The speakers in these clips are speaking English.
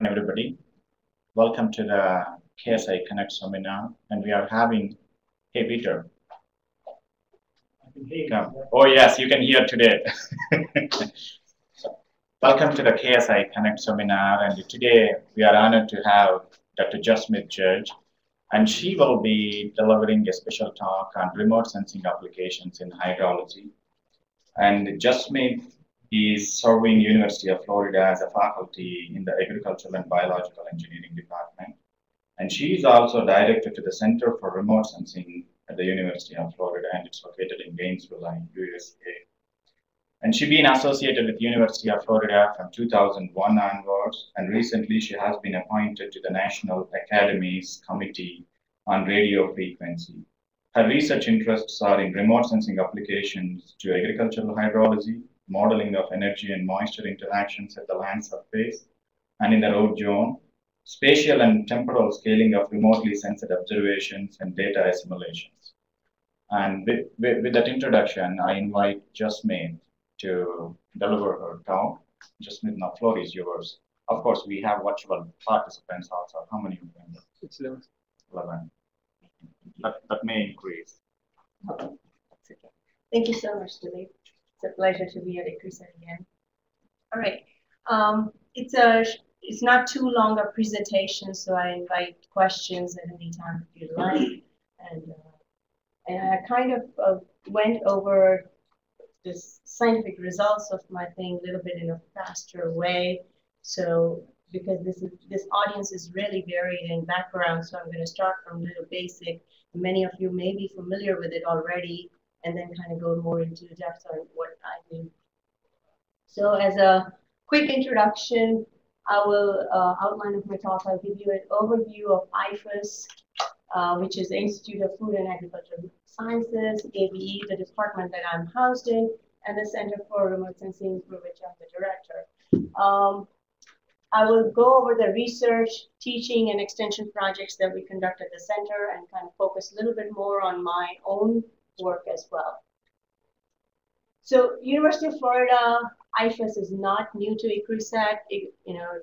Everybody. Welcome to the KSI Connect seminar, and we are having, hey Peter. Come. Oh yes, you can hear today. Welcome to the KSI Connect seminar, and today we are honored to have Dr. Jasmeet Judge, and she will be delivering a special talk on remote sensing applications in hydrology. And Jasmeet is serving University of Florida as a faculty in the Agricultural and Biological Engineering Department. And she is also director to the Center for Remote Sensing at the University of Florida, and it's located in Gainesville, USA. And she's been associated with University of Florida from 2001 onwards, and recently she has been appointed to the National Academy's Committee on Radio Frequency. Her research interests are in remote sensing applications to agricultural hydrology, modeling of energy and moisture interactions at the land surface and in the road zone, spatial and temporal scaling of remotely sensed observations and data assimilations. And with that introduction, I invite Jasmeet to deliver her talk. Jasmeet, now floor is yours. Of course, we have virtual participants also. How many of them? It's 11. 11. That may increase. That's okay. Thank you so much, Dilip. It's a pleasure to be at ICRISA again. All right. It's not too long a presentation, so I invite questions at any time if you'd like. And I kind of went over the scientific results of my thing a little bit in a faster way. So because this audience is really varied in background, so I'm going to start from a little basic. Many of you may be familiar with it already, and then kind of go more into depth on what I do. So as a quick introduction, I will outline of my talk. I'll give you an overview of IFAS, which is the Institute of Food and Agricultural Sciences, ABE, the department that I'm housed in, and the Center for Remote Sensing, for which I'm the director. I will go over the research, teaching, and extension projects that we conduct at the center and kind of focus a little bit more on my own work as well. So University of Florida, IFAS is not new to ICRISAT. If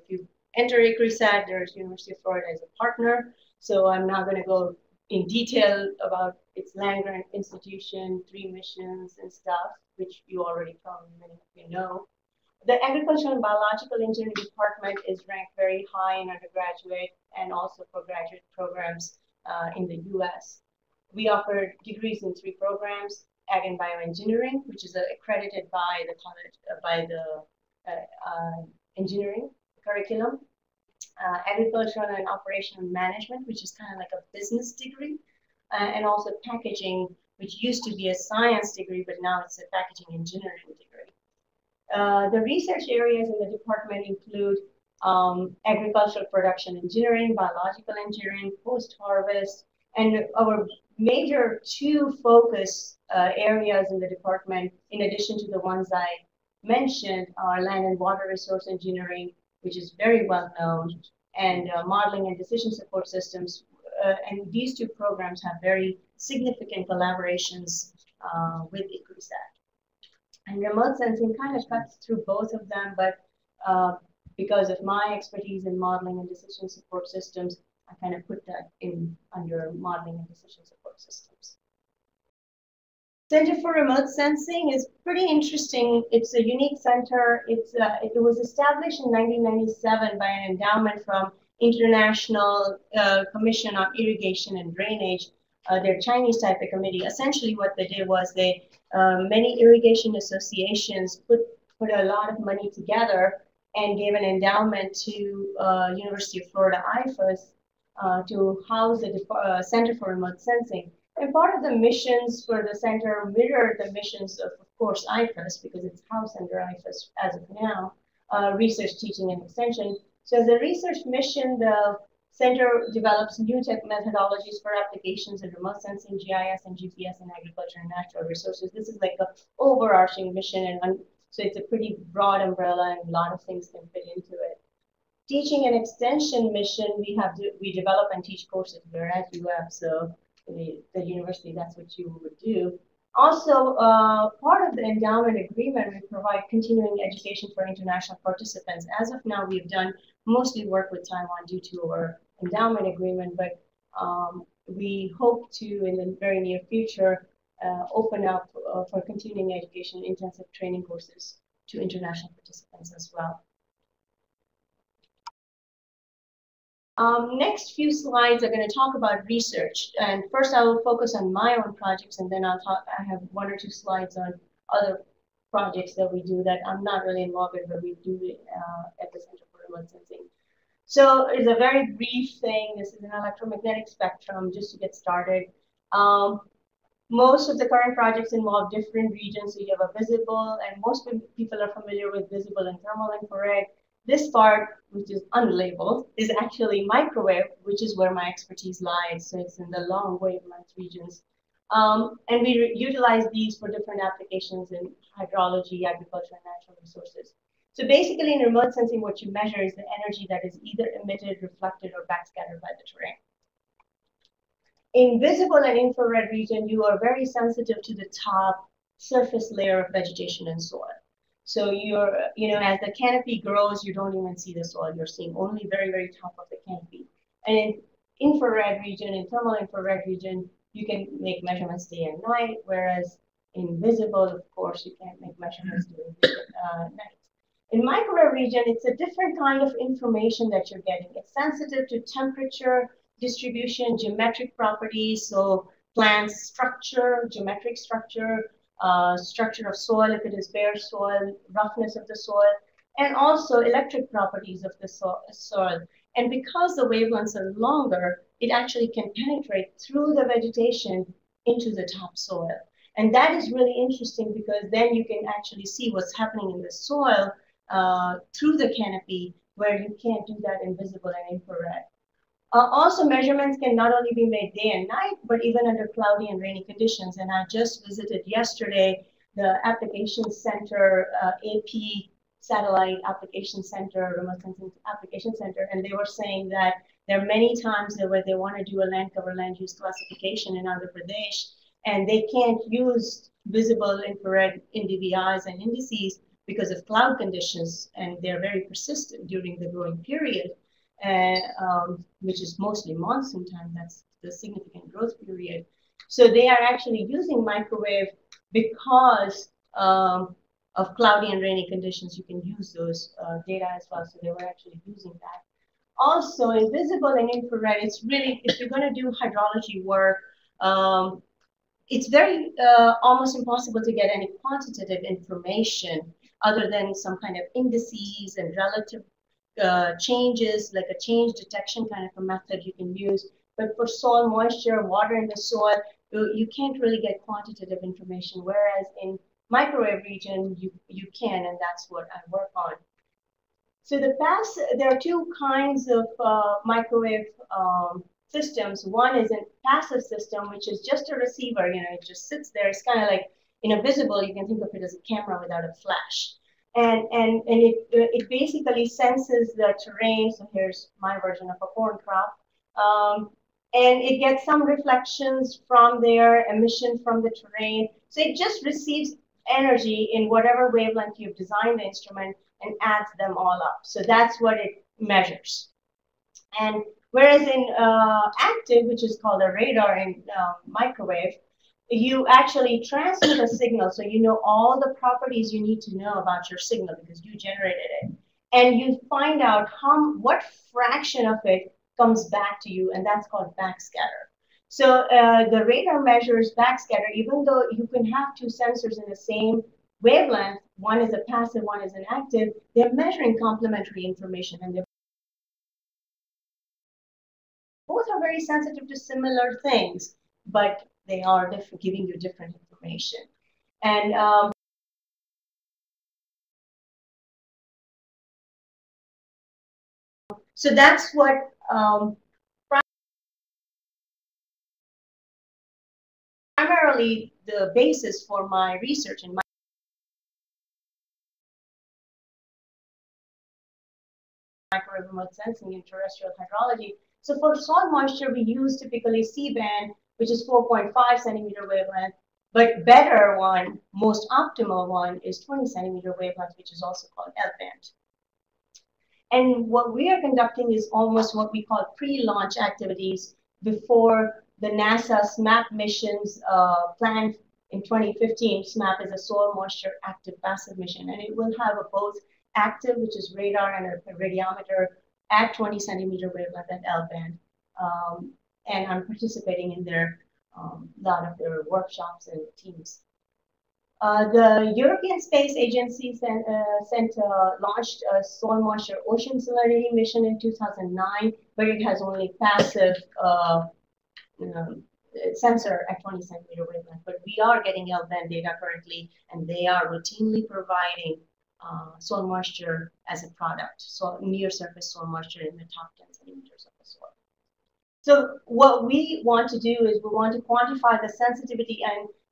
you enter ICRISAT, there's University of Florida as a partner. So I'm not going to go in detail about its land-grant institution, 3 missions and stuff, which you already probably many of you know. The Agricultural and Biological Engineering Department is ranked very high in undergraduate and also for graduate programs in the US. We offer degrees in 3 programs: Ag and Bioengineering, which is accredited by the college, by the engineering curriculum, Agricultural and Operational Management, which is kind of like a business degree, and also Packaging, which used to be a science degree, but now it's a packaging engineering degree. The research areas in the department include agricultural production engineering, biological engineering, post-harvest, and our major 2 focus areas in the department, in addition to the ones I mentioned, are land and water resource engineering, which is very well known, and modeling and decision support systems. And these 2 programs have very significant collaborations with ICRISAT. And remote sensing kind of cuts through both of them, but because of my expertise in modeling and decision support systems, I kind of put that in under modeling and decision support systems. Center for Remote Sensing is pretty interesting. It's a unique center. It was established in 1997 by an endowment from International Commission on Irrigation and Drainage. Their Chinese type of committee. Essentially what they did was many irrigation associations put a lot of money together and gave an endowment to University of Florida IFAS to house the Center for Remote Sensing. And part of the missions for the center mirrored the missions of course, IFAS, because it's housed under IFAS as of now, research, teaching, and extension. So as a research mission, the Center develops new tech methodologies for applications in remote sensing, GIS, and GPS in agriculture and natural resources. This is like an overarching mission, and so it's a pretty broad umbrella, and a lot of things can fit into it. Teaching and extension mission, we develop and teach courses. We're at UF, so the university, that's what you would do. Also, part of the endowment agreement, we provide continuing education for international participants. As of now, we've done mostly work with Taiwan due to our endowment agreement, but we hope to, in the very near future, open up for continuing education intensive training courses to international participants as well. Next few slides are going to talk about research, and first I will focus on my own projects, and then I have 1 or 2 slides on other projects that we do that I'm not really involved in, but we do it at the Center for Remote Sensing. So it's a very brief thing. This is an electromagnetic spectrum, just to get started. Most of the current projects involve different regions. So you have a visible, and most people are familiar with visible and thermal infrared. This part, which is unlabeled, is actually microwave, which is where my expertise lies. So it's in the long wavelength regions. And we utilize these for different applications in hydrology, agriculture, and natural resources. So basically, in remote sensing, what you measure is the energy that is either emitted, reflected, or backscattered by the terrain. In visible and infrared region, you are very sensitive to the top surface layer of vegetation and soil. So you're, as the canopy grows, you don't even see the soil. You're seeing only very, very top of the canopy. And in infrared region, in thermal infrared region, you can make measurements day and night, whereas in visible, of course, you can't make measurements during night. In microwave region, it's a different kind of information that you're getting. It's sensitive to temperature, distribution, geometric properties, so plants structure, geometric structure, structure of soil if it is bare soil, roughness of the soil, and also electric properties of the soil. And because the wavelengths are longer, it actually can penetrate through the vegetation into the top soil. And that is really interesting because then you can actually see what's happening in the soil through the canopy, where you can't do that in visible and infrared. Also, measurements can not only be made day and night, but even under cloudy and rainy conditions. And I just visited yesterday the Application Center, AP Satellite Application Center, Remote Sensing Application Center, and they were saying that there are many times where they want to do a land cover land use classification in Andhra Pradesh, and they can't use visible infrared NDVIs and indices because of cloud conditions, and they're very persistent during the growing period. Which is mostly monsoon time. That's the significant growth period. So they are actually using microwave because of cloudy and rainy conditions. You can use those data as well. So they were actually using that. Also, in visible and infrared, it's really, if you're going to do hydrology work, it's very almost impossible to get any quantitative information other than some kind of indices and relative changes, like a change detection kind of a method you can use. But for soil moisture, water in the soil, you can't really get quantitative information, whereas in microwave region, you can, and that's what I work on. So there are 2 kinds of microwave systems. One is a passive system, which is just a receiver, it just sits there. It's kind of like, in a visible, you can think of it as a camera without a flash. And it basically senses the terrain. So here's my version of a corn crop. And it gets some reflections from their emission from the terrain. So it just receives energy in whatever wavelength you've designed the instrument and adds them all up. So that's what it measures. And whereas in active, which is called a radar in microwave, you actually transmit a signal, so you know all the properties you need to know about your signal because you generated it. And you find out what fraction of it comes back to you, and that's called backscatter. So the radar measures backscatter, even though you can have 2 sensors in the same wavelength, one is a passive, one is an active, they're measuring complementary information, and they both are very sensitive to similar things, but they are giving you different information. And so that's what primarily the basis for my research in microwave remote sensing and terrestrial hydrology. So for soil moisture, we use typically C-band, which is 4.5 centimeter wavelength, but better one, most optimal one, is 20 centimeter wavelength, which is also called L-band. And what we are conducting is almost what we call pre-launch activities before the NASA SMAP missions planned in 2015. SMAP is a soil moisture active passive mission, and it will have a both active, which is radar, and a radiometer at 20 centimeter wavelength and L-band. And I'm participating in their lot of their workshops and teams. The European Space Agency launched a soil moisture ocean salinity mission in 2009, but it has only passive sensor at 20 centimeter wavelength. But we are getting L-band data currently, and they are routinely providing soil moisture as a product, so near surface soil moisture in the top 10 centimeters of the soil. So what we want to do is we want to quantify the sensitivity,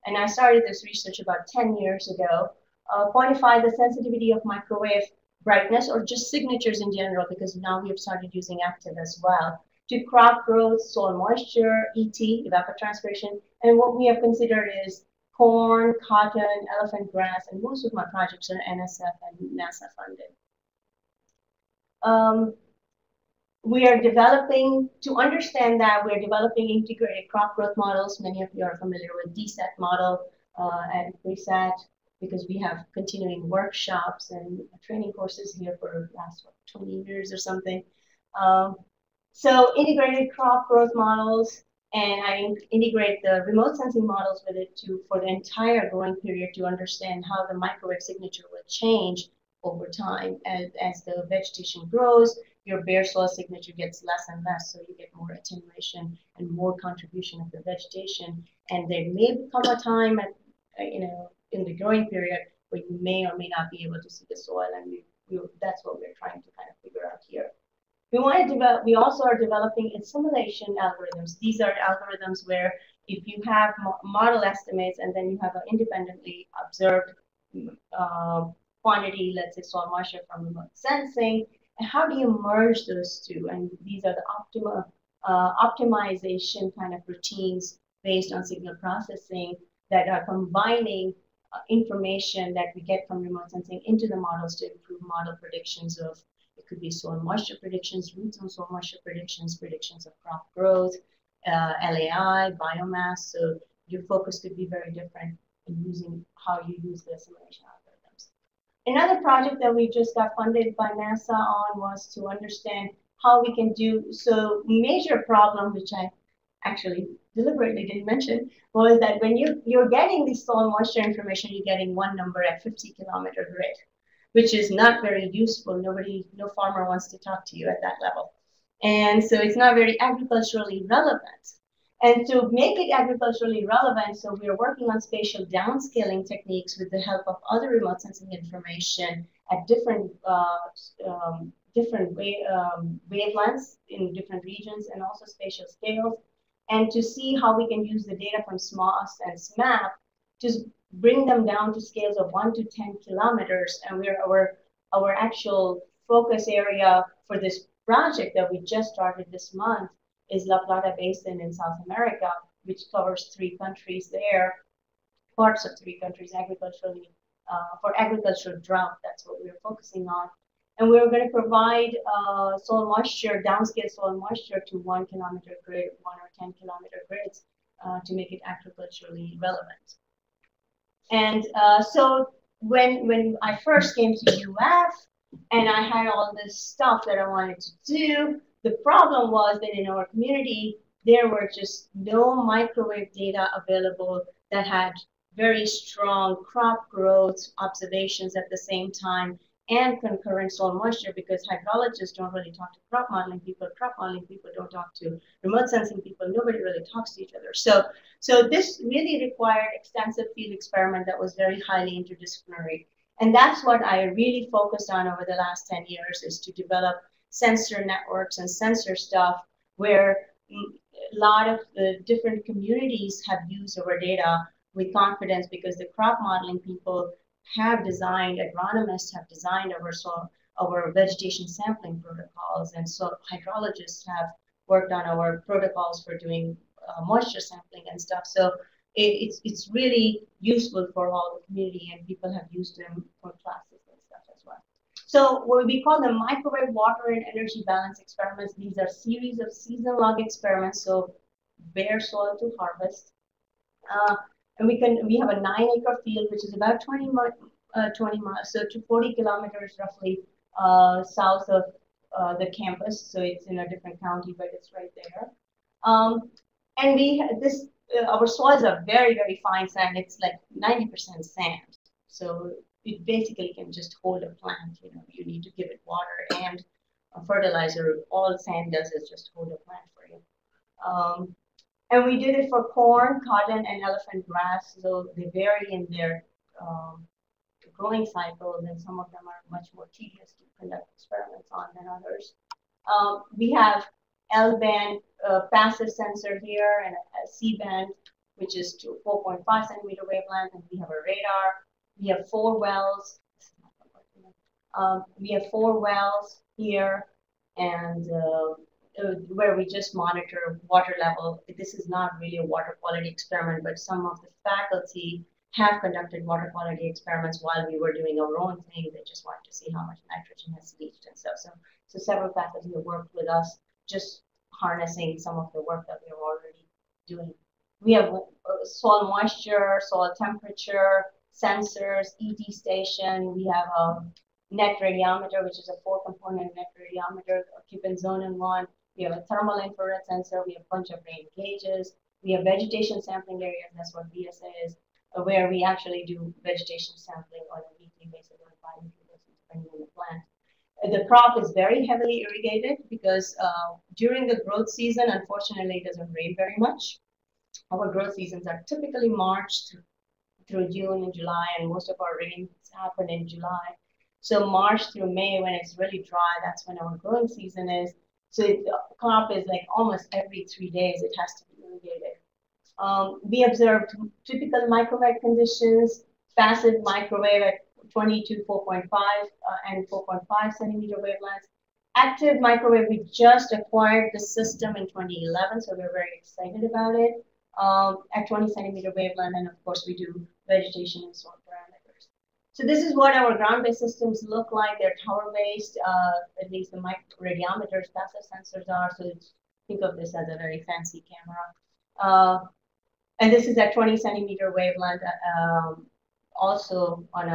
and I started this research about 10 years ago, quantify the sensitivity of microwave brightness or just signatures in general, because now we have started using active as well, to crop growth, soil moisture, ET, evapotranspiration, and what we have considered is corn, cotton, elephant grass, and most of my projects are NSF and NASA funded. We are developing, to understand that, we're developing integrated crop growth models. Many of you are familiar with DSET model and PreSET, because we have continuing workshops and training courses here for the last 20 years or something. So integrated crop growth models, and I integrate the remote sensing models with it for the entire growing period to understand how the microwave signature will change over time as the vegetation grows. Your bare soil signature gets less and less, so you get more attenuation and more contribution of the vegetation. And there may come a time at, in the growing period where you may or may not be able to see the soil, and that's what we're trying to kind of figure out here. We also are developing assimilation algorithms. These are algorithms where if you have model estimates and then you have an independently observed quantity, let's say soil moisture from remote sensing, and how do you merge those two? And these are the optimization kind of routines based on signal processing that are combining information that we get from remote sensing into the models to improve model predictions of, it could be soil moisture predictions, root zone soil moisture predictions, predictions of crop growth, LAI, biomass. So your focus could be very different in using how you use the assimilation algorithms. Another project that we just got funded by NASA on was to understand how we can do, so major problem, which I actually deliberately didn't mention, was that when you're getting the soil moisture information, you're getting one number at 50-kilometer grid, which is not very useful. No farmer wants to talk to you at that level. And so it's not very agriculturally relevant. And to make it agriculturally relevant, so we are working on spatial downscaling techniques with the help of other remote sensing information at different wavelengths in different regions, and also spatial scales, and to see how we can use the data from SMOS and SMAP to bring them down to scales of 1 to 10 kilometers. And our actual focus area for this project that we just started this month is La Plata Basin in South America, which covers 3 countries there, parts of 3 countries agriculturally, for agricultural drought. That's what we're focusing on. And we're going to provide soil moisture, downscale soil moisture to 1 kilometer grid, 1 or 10 kilometer grids to make it agriculturally relevant. And so when I first came to UF and I had all this stuff that I wanted to do, the problem was that in our community, there were just no microwave data available that had very strong crop growth observations at the same time and concurrent soil moisture, because hydrologists don't really talk to crop modeling people don't talk to remote sensing people, nobody really talks to each other. So this really required extensive field experiment that was very highly interdisciplinary. And that's what I really focused on over the last 10 years, is to develop sensor networks and sensor stuff where a lot of the different communities have used our data with confidence, because the crop modeling people have designed, agronomists have designed our vegetation sampling protocols, and so hydrologists have worked on our protocols for doing moisture sampling and stuff. So it's really useful for all the community, and people have used them for classes and stuff as well. So what we call the microwave water and energy balance experiments, these are series of season log experiments, so bare soil to harvest. And we have a 9-acre field, which is about 20 miles, so to 40 kilometers roughly south of the campus. So it's in a different county, but it's right there. And our soils are very, very fine sand. It's like 90% sand. So it basically can just hold a plant. You need to give it water and a fertilizer. All sand does is just hold a plant for you. And we did it for corn, cotton, and elephant grass. So they vary in their growing cycles, and some of them are much more tedious to conduct experiments on than others. We have L-band passive sensor here and a C-band, which is to 4.5 centimeter wavelength, and we have a radar. We have 4 wells. We have 4 wells here, and where we just monitor water level. This is not really a water quality experiment, but some of the faculty have conducted water quality experiments while we were doing our own thing. They just wanted to see how much nitrogen has leached and stuff. So several faculty have worked with us, just harnessing some of the work that we are already doing. We have soil moisture, soil temperature, sensors, ET station. We have a net radiometer, which is a 4-component net radiometer, keep in zone and one. We have a thermal infrared sensor. We have a bunch of rain gauges. We have vegetation sampling areas. That's what VSA is, where we actually do vegetation sampling on a weekly basis or bi-weekly basis, depending on the plant. The crop is very heavily irrigated because during the growth season, unfortunately, it doesn't rain very much. Our growth seasons are typically March through June and July, and most of our rains happen in July. So March through May, when it's really dry, that's when our growing season is. So the crop is like almost every 3 days it has to be irrigated. We observed typical microwave conditions, passive microwave at 20 to 4.5 and 4.5 centimeter wavelengths. Active microwave, we just acquired the system in 2011, so we're very excited about it. At 20 centimeter wavelength, and of course we do vegetation and soil parameters. So this is what our ground-based systems look like. They're tower-based, at least the radiometers, passive sensors are. So think of this as a very fancy camera. And this is at 20 centimeter wavelength, also on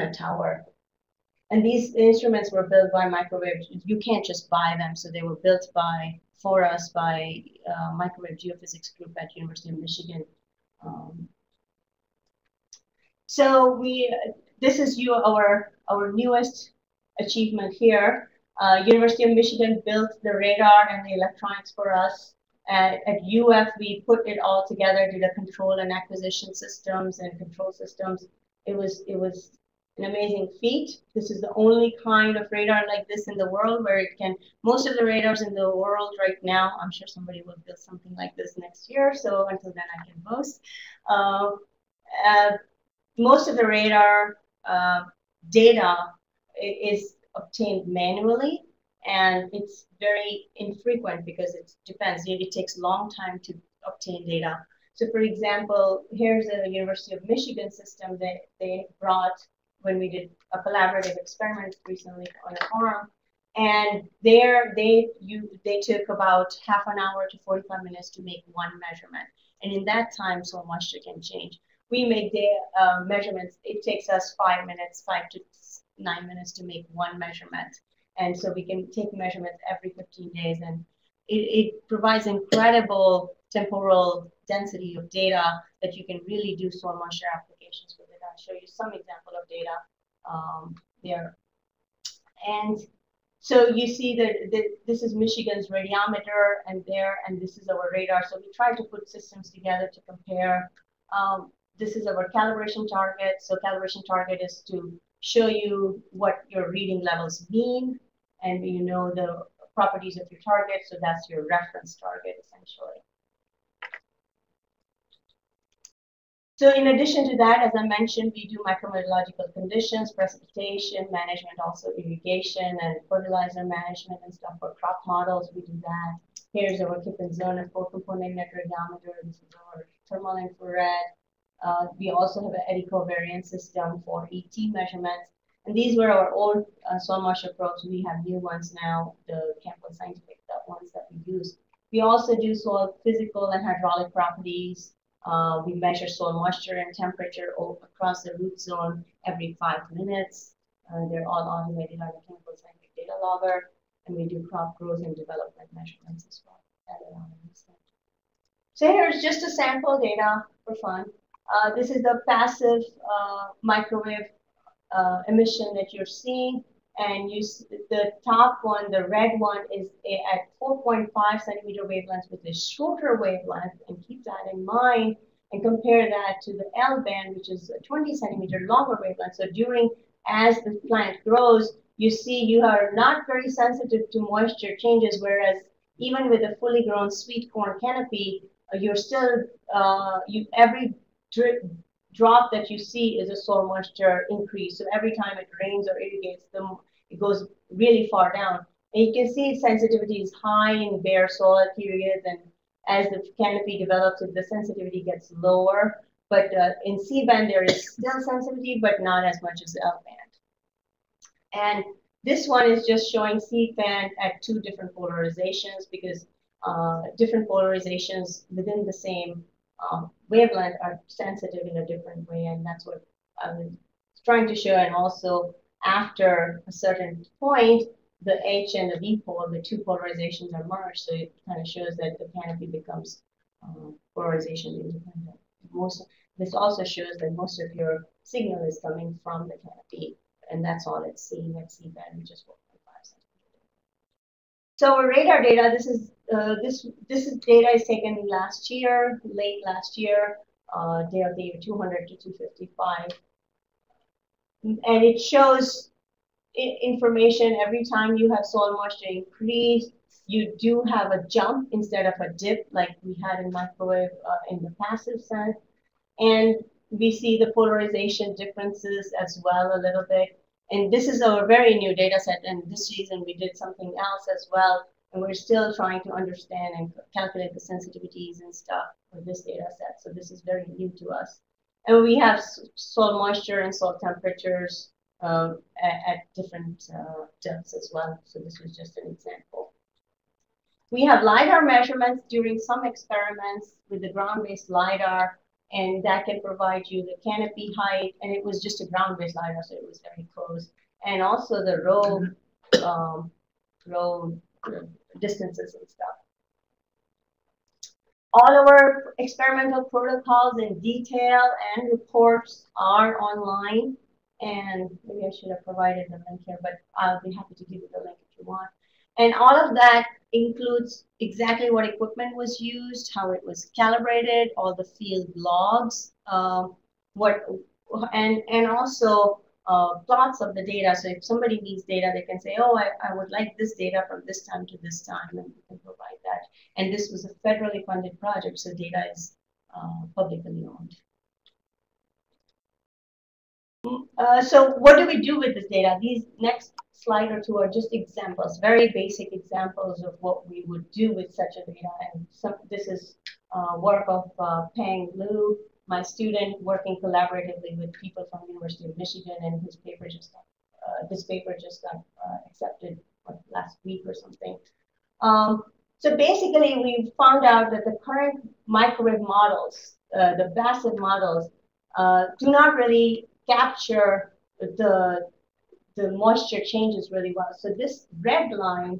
a tower. And these instruments were built by Microwave. You can't just buy them, so they were built for us by Microwave Geophysics Group at University of Michigan. So this is our newest achievement here. University of Michigan built the radar and the electronics for us. At UF, we put it all together, did a control and acquisition systems and control systems. It was an amazing feat. This is the only kind of radar like this in the world where it can, most of the radars in the world right now, I'm sure somebody will build something like this next year. So until then I can boast. Most of the radar data is obtained manually, and it's very infrequent because it depends. It takes a long time to obtain data. So for example, here's a University of Michigan system that they brought when we did a collaborative experiment recently on a forum. And there they took about half an hour to 45 minutes to make one measurement. And in that time, so much can change. We make the measurements, it takes us 5 to 9 minutes to make one measurement. And so we can take measurements every 15 days, and it provides incredible temporal density of data that you can really do soil moisture applications with it. I'll show you some example of data there. And so you see that this is Michigan's radiometer, and this is our radar. So we try to put systems together to compare. This is our calibration target. So calibration target is to show you what your reading levels mean, and you know the properties of your target. So that's your reference target, essentially. So in addition to that, as I mentioned, we do micrometeorological conditions, precipitation management, also irrigation and fertilizer management and stuff for crop models. We do that. Here's our Kip and Zone and 4-component net radiometer. This is our thermal infrared. We also have an eddy covariance system for ET measurements. And these were our old soil moisture probes. We have new ones now, the Campbell Scientific ones that we use. We also do soil physical and hydraulic properties. We measure soil moisture and temperature across the root zone every 5 minutes. They're all automated on the Campbell Scientific data logger. And we do crop growth and development measurements as well. So here's just a sample data for fun. This is the passive microwave emission that you're seeing. And the top one, the red one, is at 4.5 centimeter wavelengths with a shorter wavelength. And keep that in mind and compare that to the L band, which is a 20 centimeter longer wavelength. So as the plant grows, you see you are not very sensitive to moisture changes, whereas even with a fully grown sweet corn canopy, you're still, every drop that you see is a soil moisture increase. So every time it rains or irrigates them, it goes really far down. And you can see sensitivity is high in bare soil periods, and as the canopy develops, the sensitivity gets lower. But in C band, there is still sensitivity, but not as much as L band. And this one is just showing C band at 2 different polarizations, because different polarizations within the same wavelength are sensitive in a different way, and that's what I was trying to show. And also, after a certain point, the H and the V pole, the 2 polarizations are merged, so it kind of shows that the canopy becomes polarization independent. This also shows that most of your signal is coming from the canopy, and that's all it's seeing at C band, which is 4.5 centimeters. So our radar data, this is data is taken last year, late last year, day of the year 200 to 255, and it shows information every time you have soil moisture increase. You do have a jump instead of a dip like we had in microwave in the passive sense. And we see the polarization differences as well a little bit. And this is a very new data set, and this season we did something else as well. And we're still trying to understand and calculate the sensitivities and stuff for this data set. So this is very new to us. And we have soil moisture and soil temperatures at different depths as well. So this was just an example. We have LiDAR measurements during some experiments with the ground-based LiDAR, and that can provide you the canopy height, and it was just a ground-based LiDAR, so it was very close. And also the row distances and stuff. All our experimental protocols in detail and reports are online, and maybe I should have provided the link here, but I'll be happy to give you the link if you want. And all of that includes exactly what equipment was used, how it was calibrated, all the field logs, and also plots of the data. So if somebody needs data, they can say, oh, I would like this data from this time to this time, and we can provide that. And this was a federally funded project, so data is publicly owned. So what do we do with this data? These next slide or 2 are just examples, very basic examples of what we would do with such a data. And this is work of Peng Liu, my student, working collaboratively with people from the University of Michigan, and his paper just got, this paper just got accepted last week or something. So basically, we found out that the current microwave models, the passive models, do not really capture the moisture changes really well. So this red line,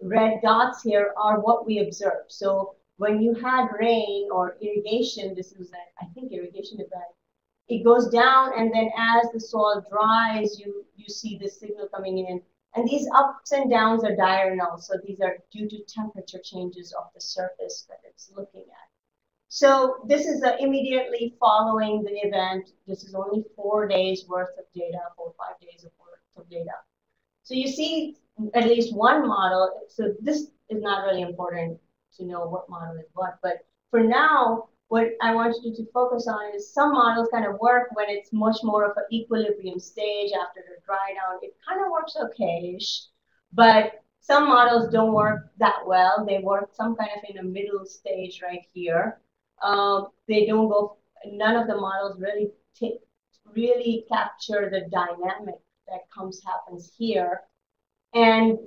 red dots here are what we observed. So when you had rain or irrigation, this is I think irrigation event, it goes down, and then as the soil dries, you see this signal coming in. And these ups and downs are diurnal, so these are due to temperature changes of the surface that it's looking at. So this is immediately following the event. This is only 4 days worth of data, 4 or 5 days worth of data. So you see at least one model. So this is not really important to know what model is what, but for now, what I want you to focus on is some models kind of work when it's much more of an equilibrium stage after the dry down. It kind of works okay-ish, but some models don't work that well. They work some kind of in a middle stage right here. They don't go, none of the models really capture the dynamic that happens here. And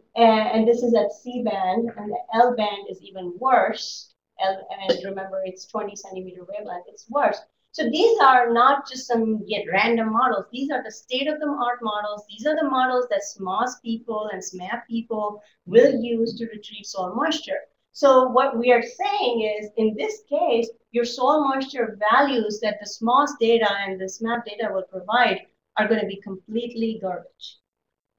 this is at C-band, and the L-band is even worse. And remember, it's 20 centimeter wavelength, it's worse. So these are not just some random models. These are the state-of-the-art models. These are the models that SMOS people and SMAP people will use to retrieve soil moisture. So what we are saying is, in this case, your soil moisture values that the SMOS data and the SMAP data will provide are going to be completely garbage.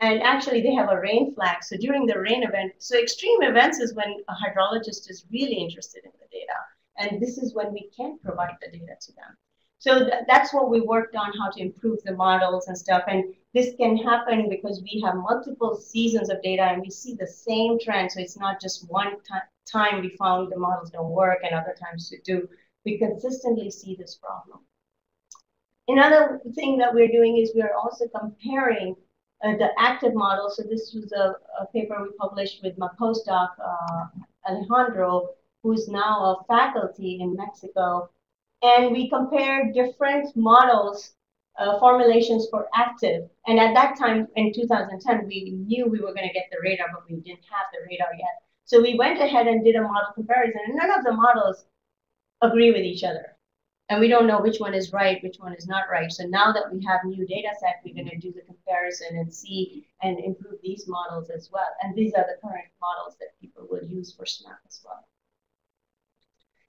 And actually, they have a rain flag. So during the rain event, so extreme events is when a hydrologist is really interested in the data. And this is when we can't provide the data to them. So that's what we worked on, how to improve the models and stuff. And this can happen because we have multiple seasons of data and we see the same trend. So it's not just one time we found the models don't work and other times they do. We consistently see this problem. Another thing that we're doing is we're also comparing the active model. So this was a paper we published with my postdoc, Alejandro, who's now a faculty in Mexico. And we compared different models, formulations for active. And at that time, in 2010, we knew we were going to get the radar, but we didn't have the radar yet. So we went ahead and did a model comparison, and none of the models agree with each other. And we don't know which one is right, which one is not right. So now that we have new data set, we're going to do the comparison and see and improve these models as well. And these are the current models that people will use for SNAP as well.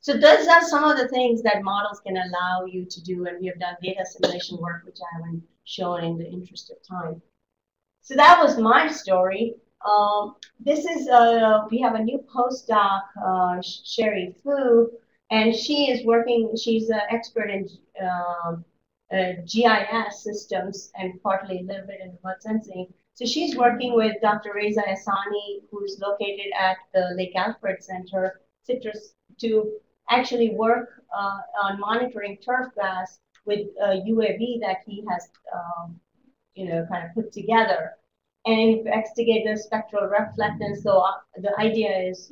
So those are some of the things that models can allow you to do. And we have done data simulation work, which I haven't shown in the interest of time. So that was my story. This is, we have a new postdoc, Sherry Fu. And she is working, she's an expert in GIS systems and partly a little bit in remote sensing. So she's working with Dr. Reza Ehsani, who's located at the Lake Alfred Center, Citrus, to actually work on monitoring turf grass with a UAV that he has, kind of put together. And investigate the spectral reflectance. So the idea is,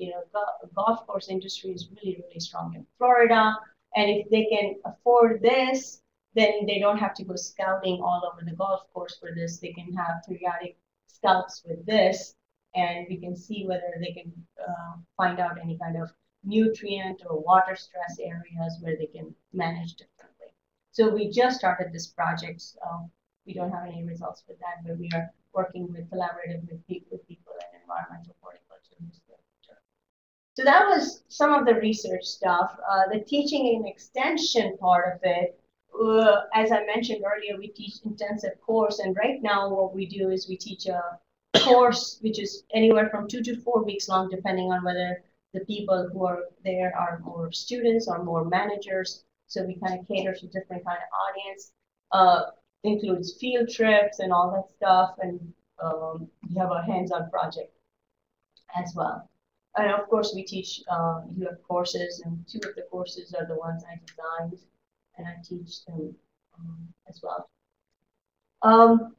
golf course industry is really, really strong in Florida. And if they can afford this, then they don't have to go scouting all over the golf course for this. They can have periodic scouts with this, and we can see whether they can find out any kind of nutrient or water stress areas where they can manage differently. So we just started this project. We don't have any results with that, but we are working collaborative with people and environmental horticulture. So that was some of the research stuff. The teaching and extension part of it, as I mentioned earlier, we teach intensive course, and right now what we do is we teach a course which is anywhere from 2 to 4 weeks long, depending on whether the people who are there are more students or more managers. So we kind of cater to different kind of audience. Includes field trips and all that stuff, and we have a hands-on project as well. And of course, we teach you have courses, and 2 of the courses are the ones I designed, and I teach them as well.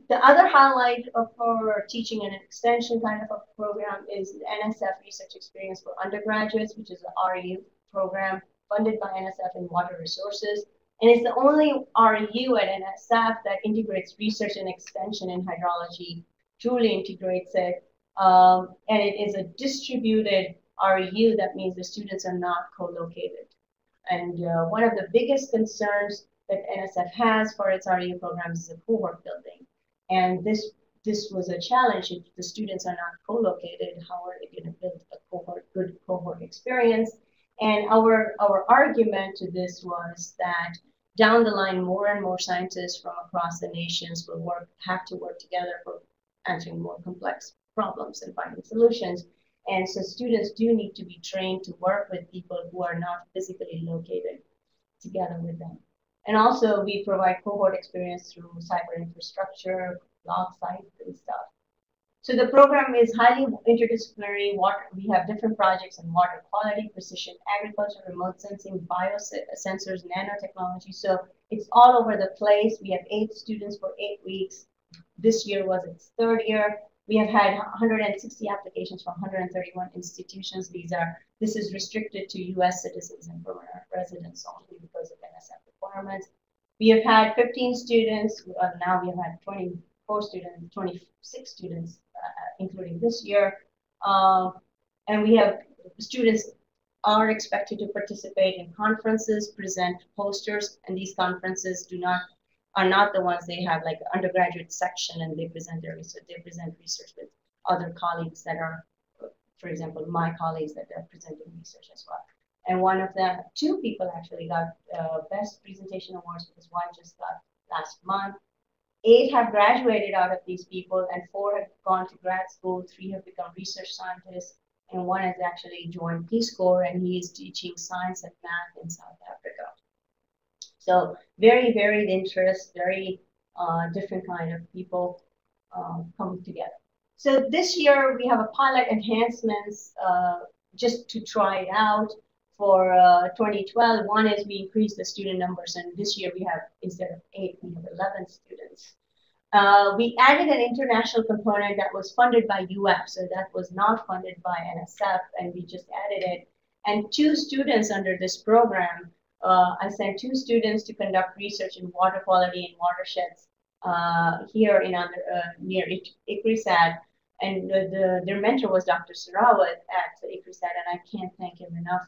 The other highlight of our teaching and extension kind of a program is the NSF Research Experience for Undergraduates, which is an REU program funded by NSF in water resources. And it's the only REU at NSF that integrates research and extension in hydrology, truly integrates it. And it is a distributed REU. That means the students are not co-located. And one of the biggest concerns that NSF has for its REU programs is a cohort building. And this was a challenge. If the students are not co-located, how are they going to build a good cohort experience? And our argument to this was that down the line, more and more scientists from across the nations will have to work together for answering more complex problems and finding solutions. And so students do need to be trained to work with people who are not physically located together with them. And also we provide cohort experience through cyber infrastructure, log sites and stuff. So the program is highly interdisciplinary. We have different projects in water quality, precision agriculture, remote sensing, biosensors, nanotechnology. So it's all over the place. We have 8 students for 8 weeks. This year was its 3rd year. We have had 160 applications from 131 institutions. This is restricted to US citizens and permanent residents only because of NSF requirements. We have had 15 students. Now we have had 20 24 students, 26 students, including this year. And we have students are expected to participate in conferences, present posters, and these conferences are not the ones they have like an undergraduate section and they present their research. They present research with other colleagues that are, for example, my colleagues that are presenting research as well. And one of them, two people actually got best presentation awards because one just got last month. 8 have graduated out of these people, and 4 have gone to grad school. 3 have become research scientists, and 1 has actually joined Peace Corps, and he is teaching science and math in South Africa. So very varied interests, very different kind of people coming together. So this year we have a pilot enhancements just to try it out for 2012. One is we increased the student numbers, and this year we have, instead of 8, we have 11 students. We added an international component that was funded by UF, so that was not funded by NSF, and we just added it. And 2 students under this program, I sent 2 students to conduct research in water quality in watersheds here in near ICRISAT, and their mentor was Dr. Sarawat at ICRISAT, and I can't thank him enough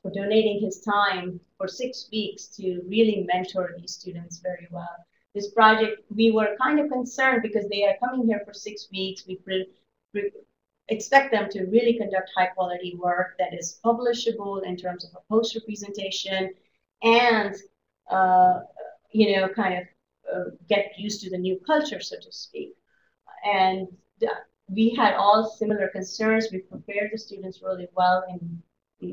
for donating his time for 6 weeks to really mentor these students very well. This project, we were kind of concerned because they are coming here for 6 weeks. We expect them to really conduct high quality work that is publishable in terms of a poster presentation and, kind of get used to the new culture, so to speak. And we had all similar concerns. We prepared the students really well.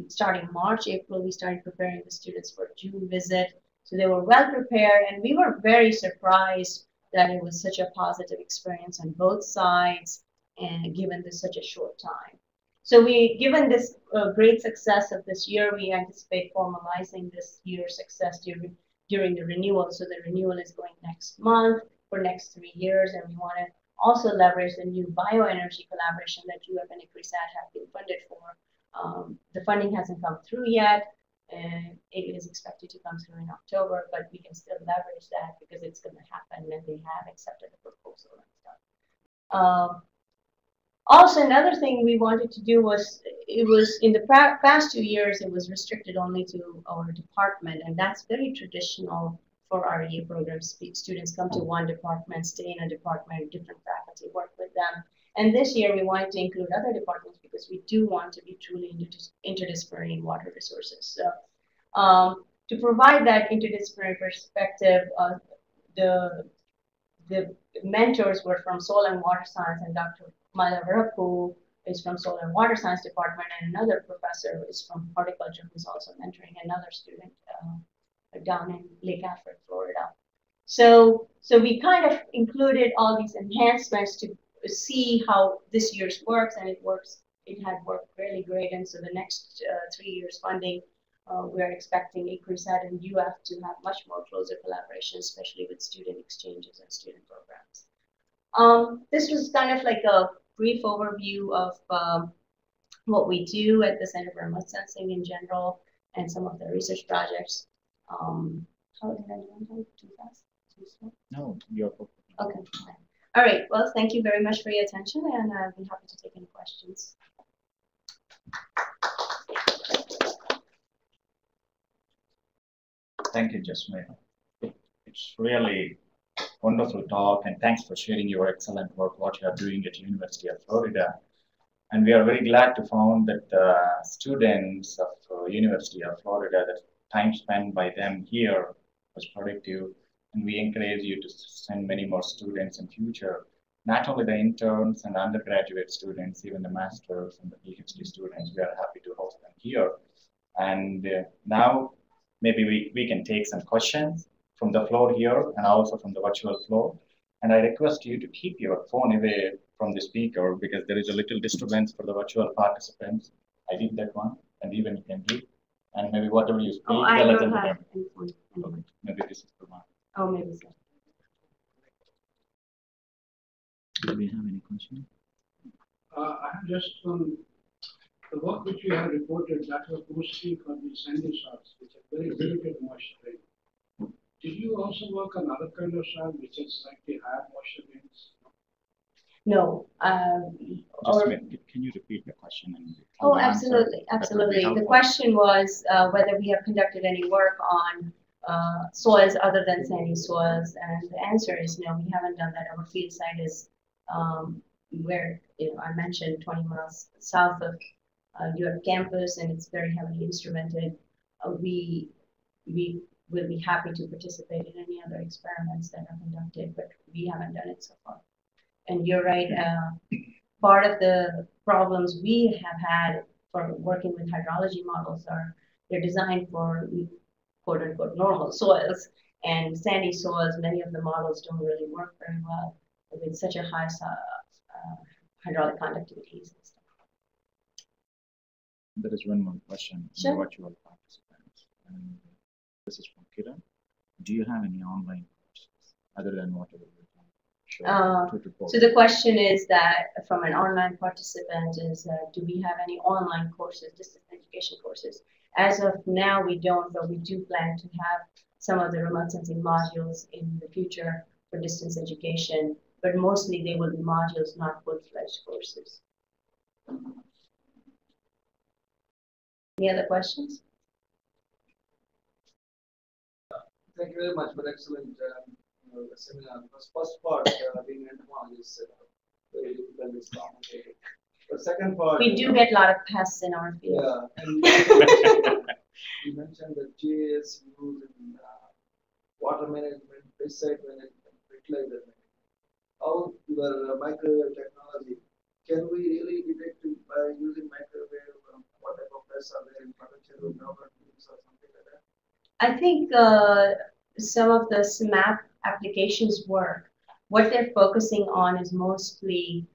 Starting March, April, we started preparing the students for June visit. So they were well prepared, and we were very surprised that it was such a positive experience on both sides, and given this such a short time. So given this great success of this year, we anticipate formalizing this year's success during the renewal. So the renewal is going next month for next 3 years, and we want to also leverage the new bioenergy collaboration that UF and ICRISAT have been funded for. The funding hasn't come through yet, and it is expected to come through in October, but we can still leverage that because it's going to happen, and they have accepted the proposal and stuff. Also, another thing we wanted to do was, it was in the past 2 years, it was restricted only to our department, and that's very traditional for our REA programs. Students come to one department, stay in a department, different faculty work with them. And this year we wanted to include other departments because we do want to be truly interdisciplinary in water resources. So to provide that interdisciplinary perspective, the mentors were from Soil and Water Science, and Dr. Mala who is from Soil and Water Science Department, and another professor is from horticulture who's also mentoring another student down in Lake Alfred, Florida. So we kind of included all these enhancements to see how this year's works, and it had worked really great. And so the next 3 years funding, we're expecting ICRISAT and UF to have much more closer collaboration, especially with student exchanges and student programs. This was kind of like a brief overview of what we do at the Center for Remote Sensing in general and some of the research projects. How did I do? Too fast? Too slow? No, you're okay. All right. Well, thank you very much for your attention, and I'll be happy to take any questions. Thank you, Jasmeet. It's really wonderful talk, and thanks for sharing your excellent work, what you are doing at University of Florida. And we are very glad to find that the students of University of Florida, the time spent by them here was productive, and we encourage you to send many more students in future. Not only the interns and undergraduate students, even the masters and the PhD students, we are happy to host them here. And now maybe we can take some questions from the floor here and also from the virtual floor. And I request you to keep your phone away from the speaker because there is a little disturbance for the virtual participants. I did that one, and even you can do. And maybe whatever you speak, I don't have any phone. Okay. Maybe this is the one. Oh, maybe so. Do we have any questions? I have just the work which you have reported, that was mostly for the sandy soils, which are very limited moisture. Did you also work on other kind of soil which is slightly higher moisture gains? No. Can you repeat the question? Oh, absolutely, absolutely. The question was whether we have conducted any work on soils other than sandy soils, and the answer is no, we haven't done that. Our field site is where I mentioned 20 miles south of UF campus, and it's very heavily instrumented. We will be happy to participate in any other experiments that are conducted, but we haven't done it so far. And you're right, part of the problems we have had for working with hydrology models are they're designed for quote unquote normal soils, and sandy soils, many of the models don't really work very well with such a high hydraulic conductivities and stuff. There is one more question. Sure. Virtual participants. And this is from Kiran. Do you have any online courses other than whatever you so the question is that from an online participant is, do we have any online courses, distance education courses? As of now, we don't, but we do plan to have some of the remote sensing modules in the future for distance education, but mostly they will be modules, not full-fledged courses. Any other questions? Thank you very much for excellent seminar. The first part, being an entomologist, very difficult, it's complicated. The second part, we do get a lot of pests in our field. Yeah, and you mentioned the GIS used in water management, pesticide management, fertilizer management. How your microwave technology can we really detect by using microwave? What type of pests are there in potential government or something like that? I think some of the SMAP applications work. What they're focusing on is mostly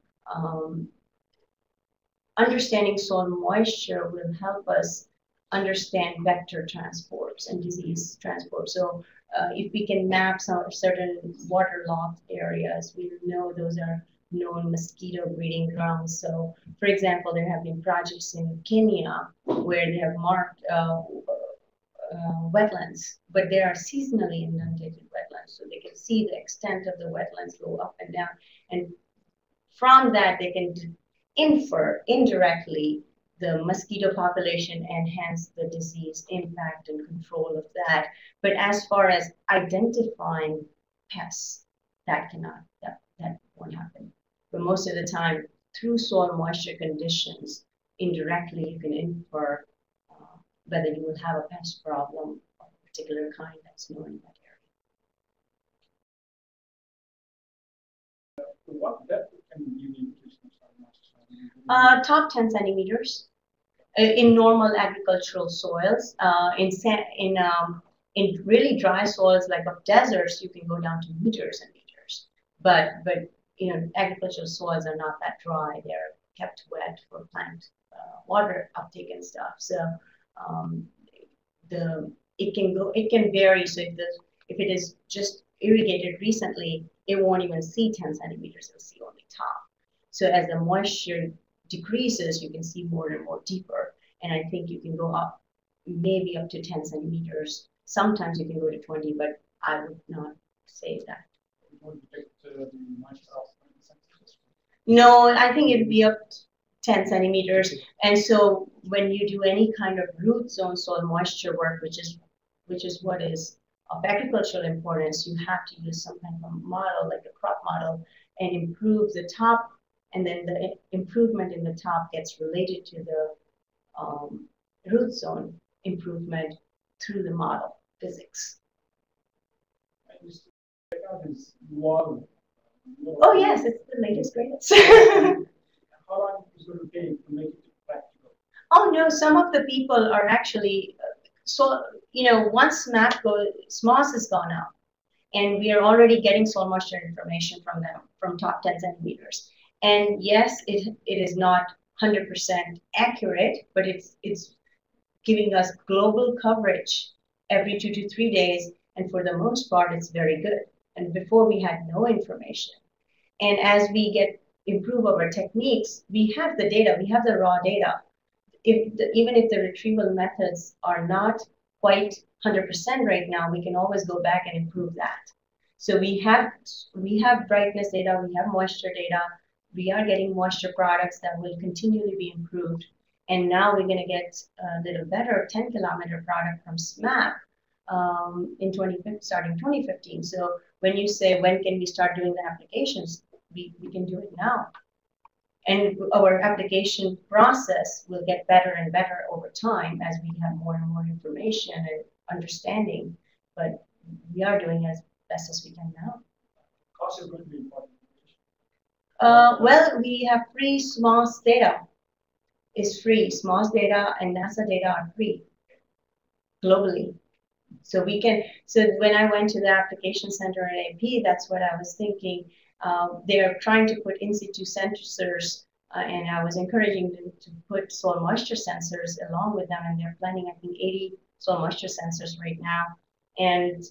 understanding soil moisture will help us understand vector transports and disease transport. So if we can map some certain waterlogged areas, we know those are known mosquito breeding grounds. So for example, there have been projects in Kenya where they have marked wetlands, but they are seasonally inundated wetlands, so they can see the extent of the wetlands go up and down, and from that they can infer indirectly the mosquito population and hence the disease impact and control of that. But as far as identifying pests, that won't happen. But most of the time, through soil moisture conditions, indirectly you can infer whether you will have a pest problem of a particular kind that's known in that area. What depth can you need to top 10 centimeters in normal agricultural soils. In really dry soils like of deserts, you can go down to meters and meters. But agricultural soils are not that dry; they're kept wet for plant water uptake and stuff. So it can vary. So if it is just irrigated recently, it won't even see 10 centimeters, it'll see only top. So as the moisture decreases, you can see more and more deeper. And I think you can go up, maybe up to 10 centimeters. Sometimes you can go to 20, but I would not say that. No, I think it'd be up to 10 centimeters. And so when you do any kind of root zone soil moisture work, which is what is of agricultural importance, you have to use some kind of a model, like a crop model, and improve the top, and then the improvement in the top gets related to the root zone improvement through the model physics. Oh yes, it's the latest, greatest. How long is it going to take to make it practical? Oh no, some of the people are actually once SMOS has gone up, and we are already getting soil moisture information from them from top 10 centimeters. And yes, it is not 100% accurate, but it's giving us global coverage every 2 to 3 days, and for the most part, it's very good. And before we had no information. And as we improve our techniques, we have the data, we have the raw data. Even if the retrieval methods are not quite 100% right now. We can always go back and improve that. So we have brightness data, we have moisture data, we are getting moisture products that will continually be improved. And now we're going to get a little better 10-kilometer product from SMAP starting 2015. So when you say, when can we start doing the applications, we can do it now. And our application process will get better and better over time as we have more and more information and understanding. But we are doing as best as we can now. Cost is going to be important. Well, we have free SMOS data. It's free. SMOS data and NASA data are free globally. So we can. So when I went to the application center at AP, that's what I was thinking. They're trying to put in situ sensors, and I was encouraging them to put soil moisture sensors along with them, and they're planning, I think, 80 soil moisture sensors right now. And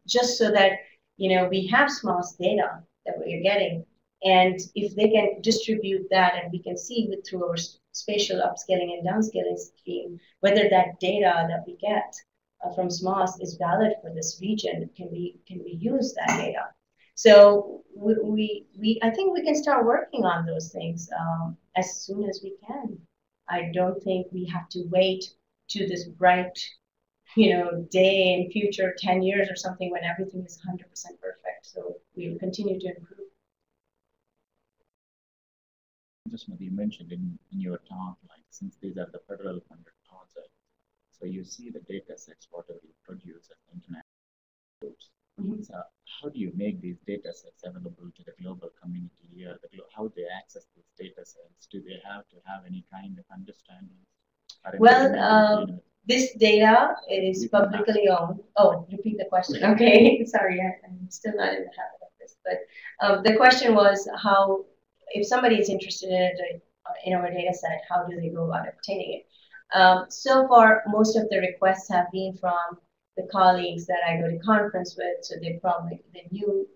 just so that, we have SMOS data that we're getting, and if they can distribute that, and we can see through our spatial upscaling and downscaling scheme, whether that data that we get from SMOS is valid for this region, can we use that data? So I think we can start working on those things as soon as we can. I don't think we have to wait to this bright, day in future 10 years or something when everything is 100% perfect. So we will continue to improve. Just you mentioned in your talk, like since these are the federal funded projects, so you see the data sets, whatever you produce as international groups. Mm-hmm. So how do you make these data sets available to the global community here? How they access these data sets? Do they have to have any kind of understanding? Well, this data is publicly owned. Oh, repeat the question. Okay, sorry, I'm still not in the habit of this. But the question was how, if somebody is interested in our data set, how do they go about obtaining it? So far, most of the requests have been from the colleagues that I go to conference with, so they knew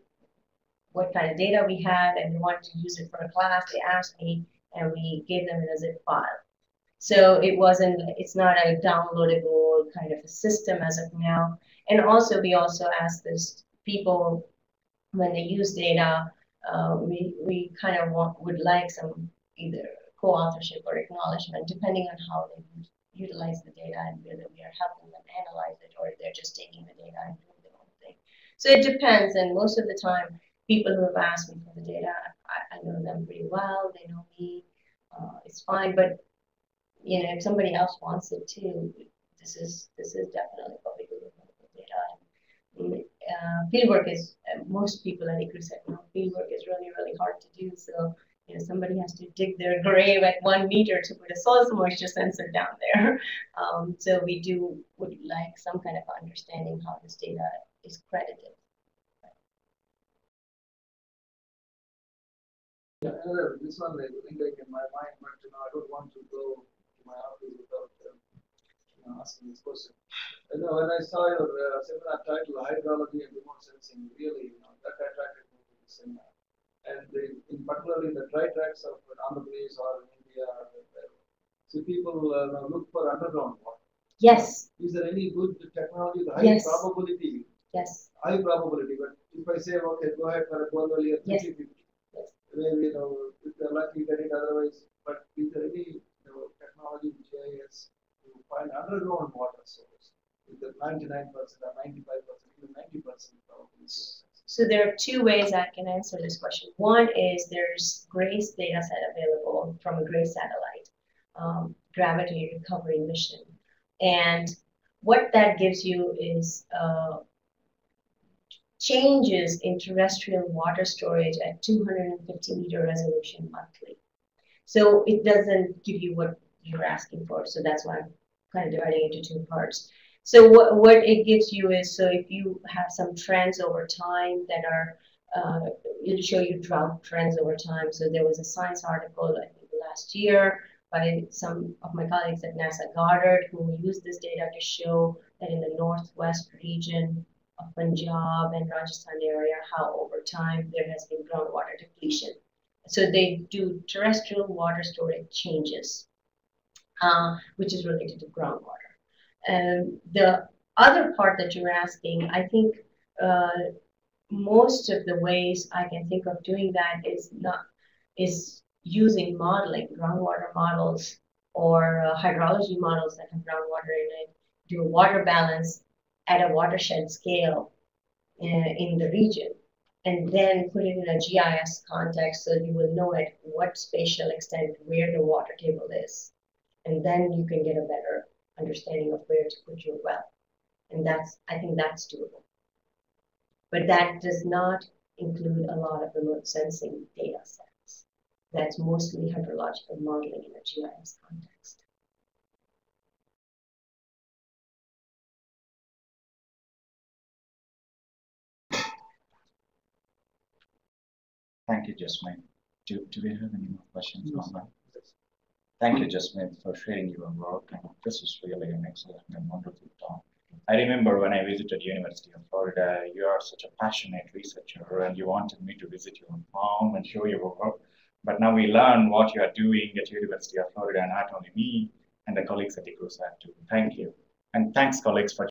what kind of data we had and they wanted to use it for a class. They asked me, and we gave them a zip file. So it's not a downloadable kind of a system as of now. And also, we also ask this people when they use data, we kind of would like some either co-authorship or acknowledgement, depending on how they utilize the data and whether we are helping them analyze it or if they're just taking the data and doing their own thing. So it depends, and most of the time, people who have asked me for the data, I know them pretty well. They know me. It's fine, but if somebody else wants it too, this is definitely publicly available data. Fieldwork is most people at ICRISEC know fieldwork is really, really hard to do. So somebody has to dig their grave at 1 meter to put a soil moisture sensor down there. So we would like some kind of understanding how this data is credited. Yeah, this one is lingering in my mind, but I don't want to go to my office without asking this question. When I saw your seminar title, Hydrology and Remote Sensing, really, that attracted me to the seminar. And in particularly the dry tracts of Andhra Pradesh or in India, so people look for underground water. Yes. Is there any good technology, the high probability? Yes. High probability, but if I say, okay, go ahead for a borewell here, 50-50. Maybe, if they're lucky, get it otherwise. But is there any technology, GIS, to find underground water source with the 99% or 95%, even 90% probability? So there are two ways I can answer this question. One is there's GRACE data set available from a GRACE satellite, gravity recovery mission. And what that gives you is changes in terrestrial water storage at 250 meter resolution monthly. So it doesn't give you what you're asking for. So that's why I'm kind of dividing it into two parts. So what it gives you is, so if you have some trends over time that are, it'll show you drought trends over time. So there was a science article, I think last year, by some of my colleagues at NASA Goddard who used this data to show that in the northwest region of Punjab and Rajasthan area, how over time there has been groundwater depletion. So they do terrestrial water storage changes, which is related to groundwater. And the other part that you're asking, I think most of the ways I can think of doing that is using modeling, groundwater models or hydrology models that have groundwater in it, do a water balance at a watershed scale in the region, and then put it in a GIS context so you will know at what spatial extent where the water table is. And then you can get a better understanding of where to put your well. And I think that's doable. But that does not include a lot of remote sensing data sets. That's mostly hydrological modeling in a GIS context. Thank you, Jasmeet. Do we have any more questions on that? Thank you, Jasmeet, for sharing your work. And this is really an excellent and wonderful talk. I remember when I visited University of Florida, you are such a passionate researcher and you wanted me to visit your farm and show your work. But now we learn what you are doing at University of Florida, and not only me and the colleagues at ICROSAT too. Thank you. And thanks, colleagues, for